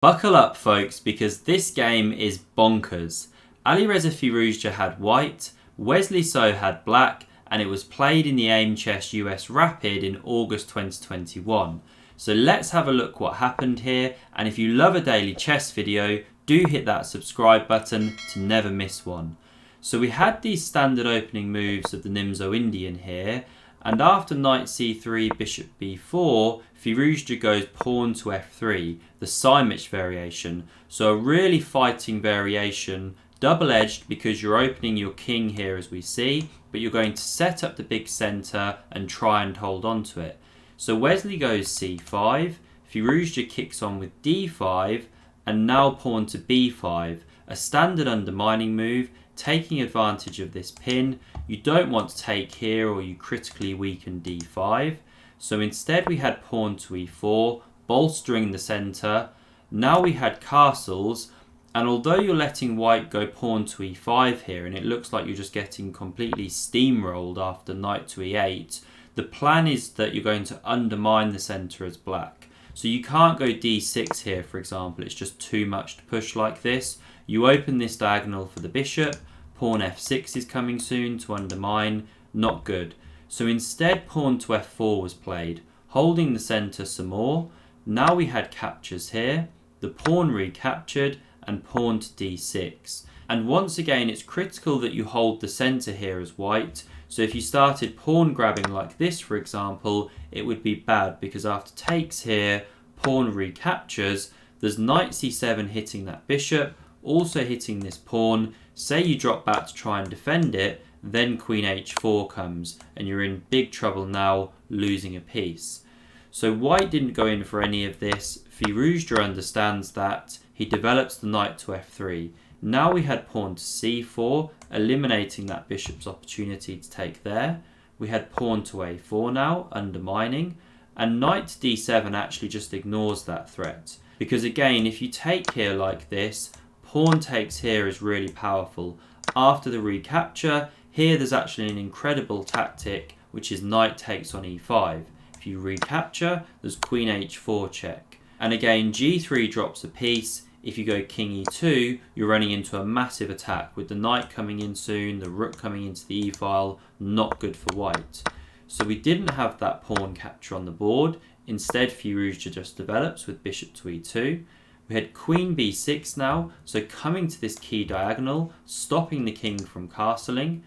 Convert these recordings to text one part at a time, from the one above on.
Buckle up, folks, because this game is bonkers. Alireza Firouzja had white, Wesley So had black, and it was played in the Aimchess US Rapid in August 2021. So let's have a look what happened here, and if you love a daily chess video, do hit that subscribe button to never miss one. So we had these standard opening moves of the Nimzo Indian here, and after knight c3, bishop b4, Firouzja goes pawn to f3, the Aimchess variation. So a really fighting variation, double-edged because you're opening your king here as we see, but you're going to set up the big centre and try and hold on to it. So Wesley goes c5, Firouzja kicks on with d5, and now pawn to b5, a standard undermining move, taking advantage of this pin. You don't want to take here or you critically weaken d5. So instead we had pawn to e4, bolstering the centre. Now we had castles, and although you're letting white go pawn to e5 here, and it looks like you're just getting completely steamrolled after knight to e8, the plan is that you're going to undermine the centre as black. So you can't go d6 here, for example, it's just too much to push like this. You open this diagonal for the bishop, pawn f6 is coming soon to undermine, not good. So instead pawn to f4 was played, holding the centre some more. Now we had captures here, the pawn recaptured, and pawn to d6. And once again it's critical that you hold the centre here as white. So if you started pawn grabbing like this, for example, it would be bad because after takes here, pawn recaptures, there's knight c7 hitting that bishop, also hitting this pawn. Say you drop back to try and defend it, then queen h4 comes and you're in big trouble now, losing a piece. So white didn't go in for any of this. Firouzja understands that. He develops the knight to f3. Now we had pawn to c4, eliminating that bishop's opportunity to take there. We had pawn to a4 now, undermining, and knight to d7 actually just ignores that threat. Because again, if you take here like this, pawn takes here is really powerful. After the recapture, here there's actually an incredible tactic, which is knight takes on e5. If you recapture, there's queen h4 check. And again, g3 drops a piece. If you go king e2, you're running into a massive attack with the knight coming in soon, the rook coming into the e-file, not good for white. So we didn't have that pawn capture on the board. Instead, Firouzja just develops with bishop to e2. We had queen b6 now, so coming to this key diagonal, stopping the king from castling.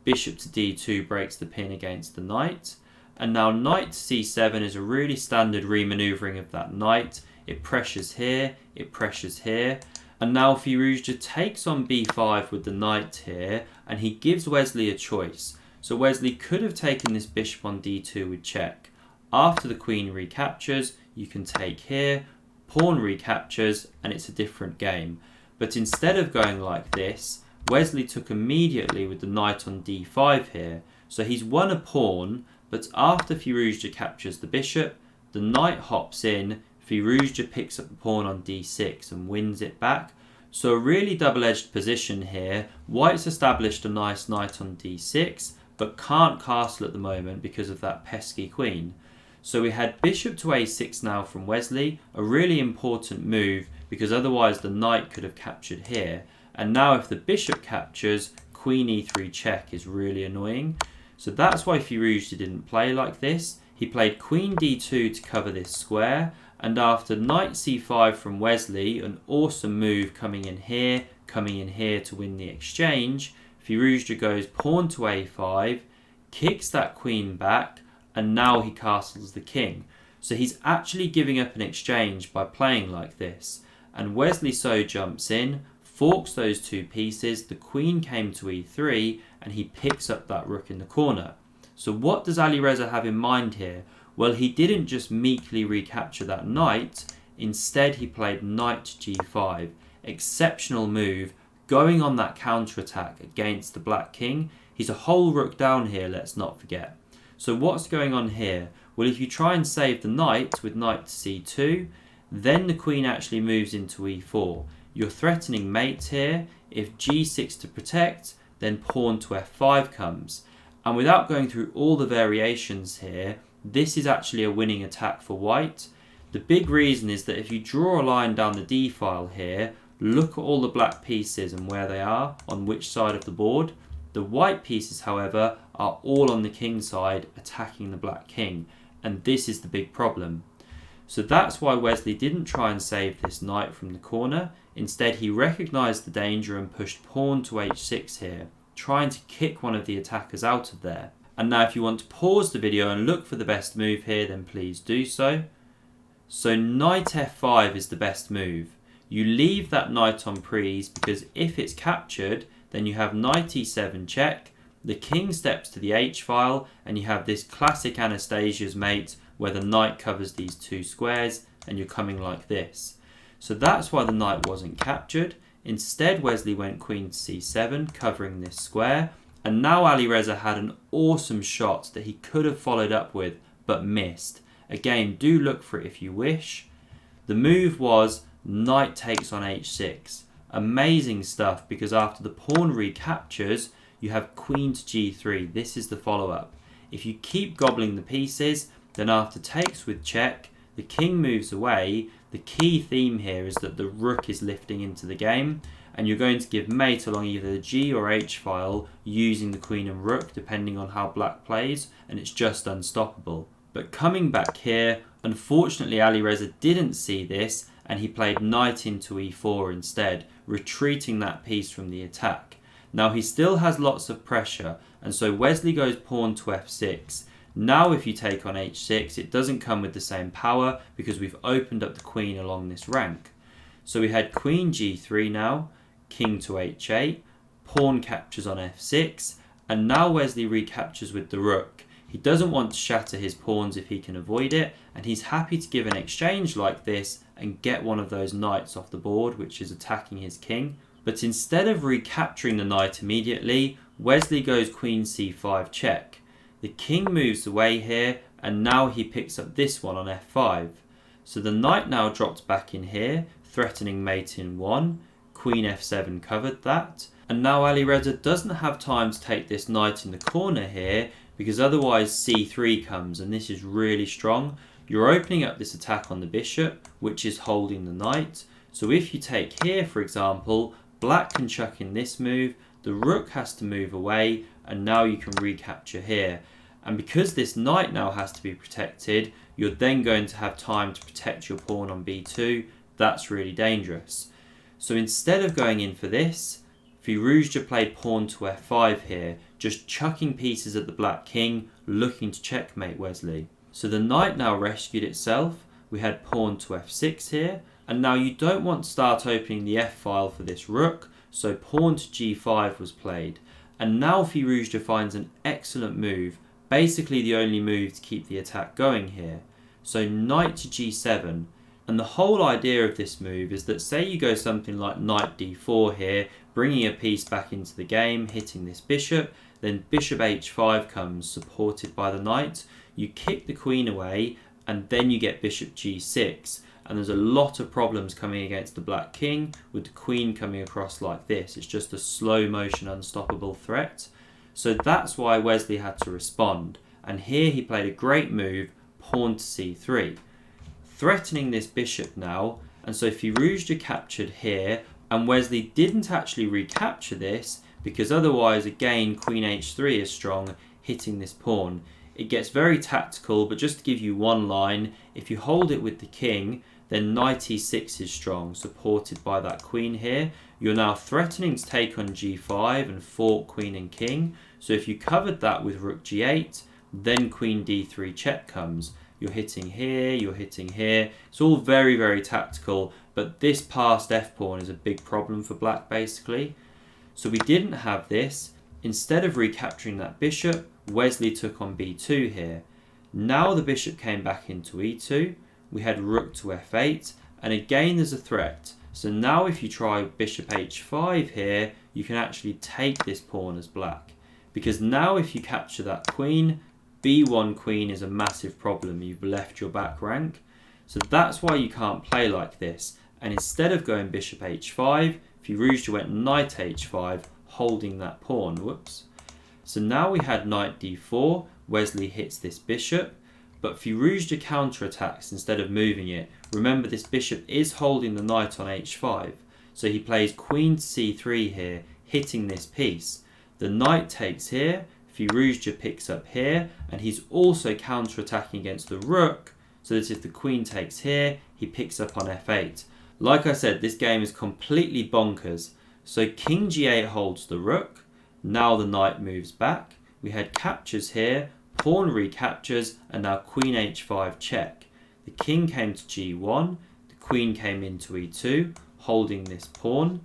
Bishop to d2 breaks the pin against the knight. And now knight to c7 is a really standard remanoeuvring of that knight. It pressures here, it pressures here. And now Firouzja takes on b5 with the knight here, and he gives Wesley a choice. So Wesley could have taken this bishop on d2 with check. After the queen recaptures, you can take here, pawn recaptures, and it's a different game. But instead of going like this, Wesley took immediately with the knight on d5 here. So he's won a pawn, but after Firouzja captures the bishop, the knight hops in, Firouzja picks up the pawn on d6 and wins it back. So a really double-edged position here. White's established a nice knight on d6, but can't castle at the moment because of that pesky queen. So we had bishop to a6 now from Wesley, a really important move because otherwise the knight could have captured here. And now if the bishop captures, queen e3 check is really annoying. So that's why Firouzja didn't play like this. He played queen d2 to cover this square, and after knight c5 from Wesley, an awesome move coming in here to win the exchange, Firouzja goes pawn to a5, kicks that queen back, and now he castles the king. So he's actually giving up an exchange by playing like this. And Wesley So jumps in, forks those two pieces, the queen came to e3, and he picks up that rook in the corner. So what does Alireza have in mind here? Well, he didn't just meekly recapture that knight, instead he played knight to g5. Exceptional move, going on that counter-attack against the black king. He's a whole rook down here, let's not forget. So what's going on here? Well, if you try and save the knight with knight to c2, then the queen actually moves into e4. You're threatening mate here. If g6 to protect, then pawn to f5 comes. And without going through all the variations here, this is actually a winning attack for white. The big reason is that if you draw a line down the d file here, look at all the black pieces and where they are on which side of the board. The white pieces, however, are all on the king side attacking the black king, and this is the big problem. So that's why Wesley didn't try and save this knight from the corner. Instead, he recognised the danger and pushed pawn to h6 here, trying to kick one of the attackers out of there. And now if you want to pause the video and look for the best move here, then please do so. So knight f5 is the best move. You leave that knight on prise because if it's captured, then you have knight e7 check, the king steps to the h file, and you have this classic Anastasia's mate where the knight covers these two squares and you're coming like this. So that's why the knight wasn't captured. Instead, Wesley went queen to c7, covering this square, and now Alireza had an awesome shot that he could have followed up with but missed. Again, do look for it if you wish. The move was knight takes on h6. Amazing stuff, because after the pawn recaptures, you have queen to g3. This is the follow-up. If you keep gobbling the pieces, then after takes with check, the king moves away. The key theme here is that the rook is lifting into the game, and you're going to give mate along either the g or h file using the queen and rook depending on how black plays, and it's just unstoppable. But coming back here, unfortunately Alireza didn't see this, and he played knight into e4 instead, retreating that piece from the attack. Now he still has lots of pressure, and so Wesley goes pawn to f6. Now if you take on h6, it doesn't come with the same power because we've opened up the queen along this rank. So we had queen g3 now, king to h8, pawn captures on f6, and now Wesley recaptures with the rook. He doesn't want to shatter his pawns if he can avoid it, and he's happy to give an exchange like this and get one of those knights off the board, which is attacking his king. But instead of recapturing the knight immediately, Wesley goes queen c5 check. The king moves away here, and now he picks up this one on f5. So the knight now drops back in here, threatening mate in 1. Queen f7 covered that. And now Alireza doesn't have time to take this knight in the corner here, because otherwise c3 comes, and this is really strong. You're opening up this attack on the bishop, which is holding the knight. So if you take here, for example, black can chuck in this move, the rook has to move away, and now you can recapture here. And because this knight now has to be protected, you're then going to have time to protect your pawn on b2. That's really dangerous. So instead of going in for this, Firouzja played pawn to f5 here, just chucking pieces at the black king, looking to checkmate Wesley. So the knight now rescued itself. We had pawn to f6 here, and now you don't want to start opening the f file for this rook, so pawn to g5 was played. And now Firouzja finds an excellent move, basically the only move to keep the attack going here. So knight to g7, and the whole idea of this move is that say you go something like knight d4 here, bringing a piece back into the game, hitting this bishop, then bishop h5 comes, supported by the knight. You kick the queen away, and then you get bishop g6. And there's a lot of problems coming against the black king, with the queen coming across like this. It's just a slow motion, unstoppable threat. So that's why Wesley had to respond. And here he played a great move, pawn to c3. Threatening this bishop now, and so Firouzja captured here, and Wesley didn't actually recapture this, because otherwise, again, queen h3 is strong, hitting this pawn. It gets very tactical, but just to give you one line, if you hold it with the king, then knight e6 is strong, supported by that queen here. You're now threatening to take on g5 and fork queen and king. So if you covered that with rook g8, then queen d3 check comes. You're hitting here, you're hitting here. It's all very, very tactical, but this passed f-pawn is a big problem for black, basically. So we didn't have this. Instead of recapturing that bishop, Wesley took on b2 here. Now the bishop came back into e2. We had rook to f8, and again there's a threat. So now if you try bishop h5 here, you can actually take this pawn as black. Because now if you capture that queen, b1 queen is a massive problem. You've left your back rank. So that's why you can't play like this. And instead of going bishop h5, Firouzja went knight h5, holding that pawn. Whoops. So now we had knight d4. Wesley hits this bishop. but Firouzja counterattacks instead of moving it. Remember, this bishop is holding the knight on h5, so he plays queen to c3 here, hitting this piece. The knight takes here, Firouzja picks up here, and he's also counterattacking against the rook, so that if the queen takes here, he picks up on f8. Like I said, this game is completely bonkers. So king g8 holds the rook, now the knight moves back, we had captures here, pawn recaptures, and now queen h5 check. The king came to g1, the queen came into e2, holding this pawn.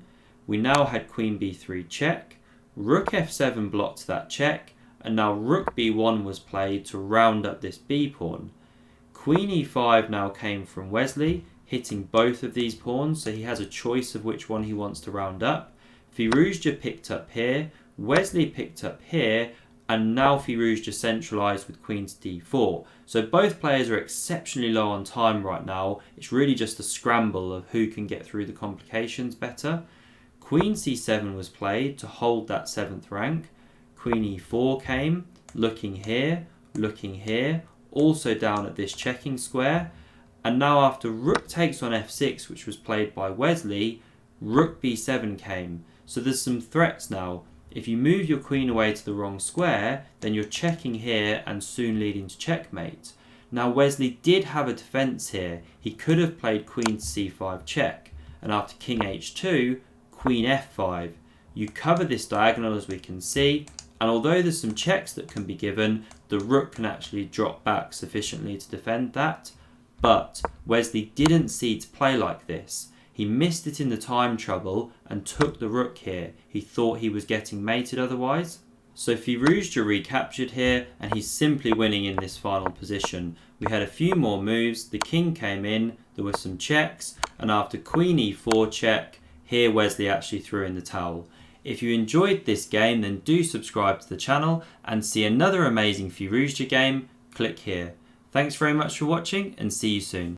We now had queen b3 check, rook f7 blocked that check, and now rook b1 was played to round up this b pawn. Queen e5 now came from Wesley, hitting both of these pawns, so he has a choice of which one he wants to round up. Firouzja picked up here, Wesley picked up here, and now Firouzja centralised with queen to d4. So both players are exceptionally low on time right now. It's really just a scramble of who can get through the complications better. Queen c7 was played to hold that 7th rank. Queen e4 came, looking here, also down at this checking square. And now after rook takes on f6, which was played by Wesley, rook b7 came. So there's some threats now. If you move your queen away to the wrong square, then you're checking here and soon leading to checkmate. Now Wesley did have a defence here. He could have played queen to c5 check, and after king h2, queen f5. You cover this diagonal as we can see, and although there's some checks that can be given, the rook can actually drop back sufficiently to defend that. But Wesley didn't see to play like this. He missed it in the time trouble and took the rook here. He thought he was getting mated otherwise. So Firouzja recaptured here, and he's simply winning in this final position. We had a few more moves, the king came in, there were some checks, and after queen e4 check, here Wesley actually threw in the towel. If you enjoyed this game, then do subscribe to the channel, and see another amazing Firouzja game, click here. Thanks very much for watching, and see you soon.